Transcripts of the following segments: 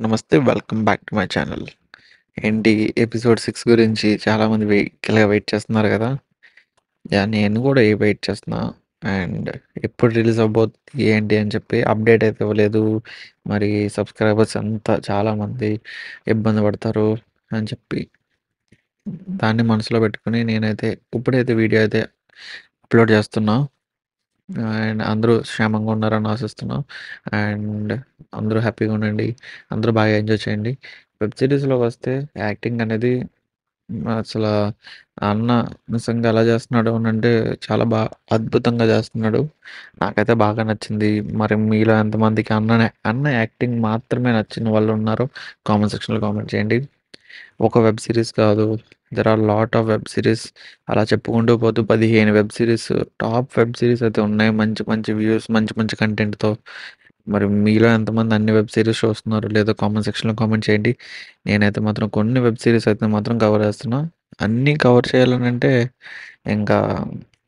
నమస్తే. Welcome back to my channel. ఏంటి episode 6 గురించి చాలామంది వెహికల్‌గా వెయిట్ చేస్తున్నారు గదా! నేను గూడా వెయిట్ చేస్తున్నా. అండ్ ఎప్పుడు రిలీజ్ అవ్వబోద్ది ఏంటి అని చెప్పి అప్డేట్ అయితే ఇవ్వలేదు. మరి సబ్‌స్క్రైబర్స్ అంతా చాలామంది ఇబ్బంది పడతారు అని చెప్పి దాన్ని మనసులో పెట్టుకొని నేనైతే ఇప్పుడైతే వీడియో అయితే అప్‌లోడ్ చేస్తున్నా. అండ్ అందరూ క్షేమంగా ఉన్నారని ఆశిస్తున్నా. అండ్ అందరూ హ్యాపీగా ఉండండి. అందరూ బాగా ఎంజాయ్ చేయండి. వెబ్ సీరీస్‌లోకొస్తే యాక్టింగ్ అనేది అసలా ఆ అన్న నిజంగా ఎలా చేస్తున్నాడు అనంటే చాలా అద్భుతంగా చేస్తున్నాడు. నాకైతే బాగా నచ్చింది. మరి మీలో ఎంతమందికి అన్న యాక్టింగ్ మాత్రమే నచ్చిన వాళ్ళున్నారో కామెంట్ సెక్షన్‌లో కామెంట్ చేయండి. ఒక వెబ్ సీరీస్ కాదు. There are lot of web series. అలా చెప్పుకుంటూ పోతూ 15 web series top web series అయితే ఉన్నాయి. మంచి మంచి వ్యూస్, మంచి మంచి కంటెంట్‌తో. మరి మీలో ఎంతమంది అన్ని వెబ్ సీరీస్ చూస్తున్నారు లేదో కామెంట్ సెక్షన్‌లో కామెంట్ చేయండి. నేనైతే మాత్రం కొన్ని వెబ్ సీరీస్ అయితే మాత్రం కవర్ చేస్తున్నా. అన్నీ కవర్ చేయాలనంటే ఇంకా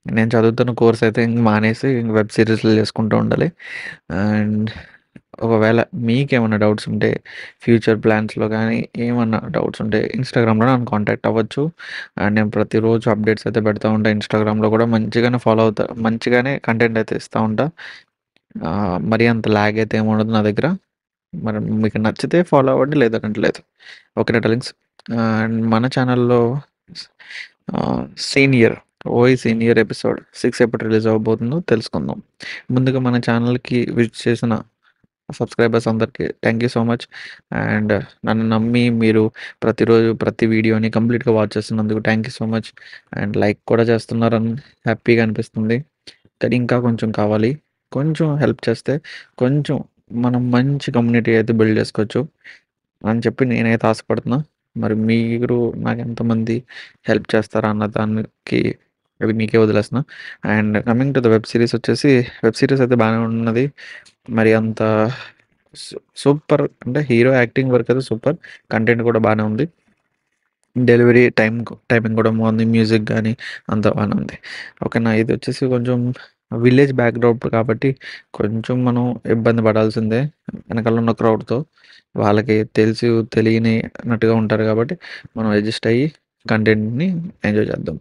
నేను చదువుతున్న కోర్స్ అయితే ఇంక మానేసి వెబ్ సీరీస్‌లు చేసుకుంటూ ఉండాలి. అండ్ ఒకవేళ మీకేమన్నా డౌట్స్ ఉంటే ఫ్యూచర్ ప్లాన్స్‌లో గానీ ఏమన్నా డౌట్స్ ఉంటే ఇన్‌స్టాగ్రామ్‌లో నన్ను కాంటాక్ట్ అవ్వచ్చు. అండ్ నేను ప్రతిరోజు అప్డేట్స్ అయితే పెడతా ఉంటా. ఇన్‌స్టాగ్రామ్‌లో కూడా మంచిగానే ఫాలో అవుతా. మంచిగానే కంటెంట్ అయితే ఇస్తా ఉంటా. మరీ అంత లాగ్ అయితే ఏముండదు నా దగ్గర. మరి మీకు నచ్చితే ఫాలో అవ్వండి లేదంటే లేదు. ఓకేనా డార్లింగ్స్. అండ్ మన ఛానల్‌లో సీనియర్ ఓయ్ సీనియర్ ఎపిసోడ్ 6 ఎప్పుడు రిలీజ్ అవ్వబోతుందో తెలుసుకుందాం. ముందుగా మన ఛానల్‌కి విజిట్ చేసిన సబ్స్క్రైబర్స్ అందరికీ thank you so much. And నన్ను నమ్మి మీరు ప్రతిరోజు ప్రతి వీడియోని కంప్లీట్‌గా వాచ్ చేస్తున్నందుకు thank you so much. And like కూడా చేస్తున్నారని హ్యాపీగా అనిపిస్తుంది. కానీ ఇంకా కొంచెం కావాలి. కొంచెం హెల్ప్ చేస్తే కొంచెం మనం మంచి కమ్యూనిటీ అయితే బిల్డ్ చేసుకోవచ్చు అని చెప్పి నేనైతే ఆశపడుతున్నా. మరి మీరు నాకెంతమంది హెల్ప్ చేస్తారా అన్న దానికి అది మీకే వదిలేస్తున్నా. And coming to the web series వచ్చేసి వెబ్ సీరీస్ అయితే బానే ఉన్నది. మరి అంత సూపర్ అంటే హీరో యాక్టింగ్ వరకు అయితే సూపర్. కంటెంట్ కూడా బానే ఉంది. డెలివరీ టైమింగ్ కూడా బాగుంది. మ్యూజిక్ గానీ అంతా బానే ఉంది. ఓకేనా. ఇది వచ్చేసి కొంచెం విలేజ్ బ్యాక్‌డ్రాప్ కాబట్టి కొంచెం మనం ఇబ్బంది పడాల్సిందే వెనకాల ఉన్న క్రౌడ్‌తో. వాళ్ళకి తెలిసి తెలియనట్టుగా ఉంటారు కాబట్టి మనం అడ్జస్ట్ అయ్యి కంటెంట్‌ని ఎంజాయ్ చేద్దాం.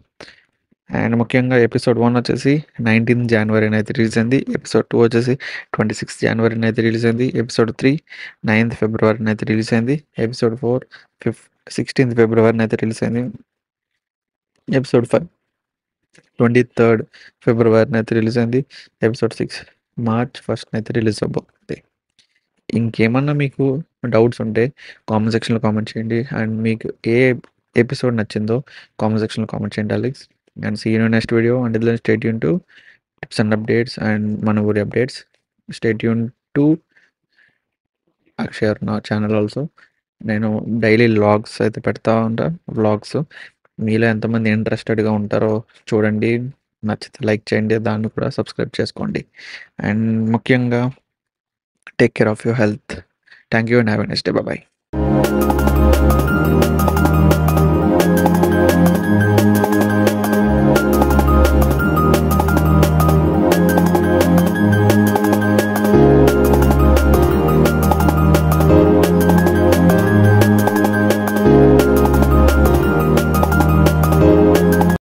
అండ్ ముఖ్యంగా ఎపిసోడ్ 1 వచ్చేసి 19 జనవరినైతే రిలీజ్ అయింది. ఎపిసోడ్ 2 వచ్చేసి 26 జనవరినైతే రిలీజ్ అయింది. ఎపిసోడ్ 3 9థ్ ఫిబ్రవరినైతే రిలీజ్ అయింది. ఎపిసోడ్ 4 16థ్ ఫిబ్రవరినైతే రిలీజ్ అయింది. ఎపిసోడ్ 5 23rd ఫిబ్రవరినైతే రిలీజ్ అయింది. ఎపిసోడ్ 6 మార్చ్ 1 రిలీజ్ అవ్వబోతుంది. ఇంకేమన్నా మీకు డౌట్స్ ఉంటే కామెంట్ సెక్షన్‌లో కామెంట్ చేయండి. అండ్ మీకు ఏ ఎపిసోడ్ నచ్చిందో కామెంట్ సెక్షన్‌లో కామెంట్ చేయండి darlings. And see you in next video. Until then stay tune to tips and updates and మన ఊరి updates. Stay tune to Akshay నా ఛానల్ ఆల్సో. నేను డైలీ వ్లాగ్స్ అయితే పెడతా ఉంటా. వ్లాగ్స్ మీలో ఎంతమంది ఇంట్రెస్టెడ్‌గా ఉంటారో చూడండి. నచ్చితే లైక్ చేయండి. దాన్ని కూడా సబ్స్క్రైబ్ చేసుకోండి. అండ్ ముఖ్యంగా take care of your health. Thank you and have a nice day. By.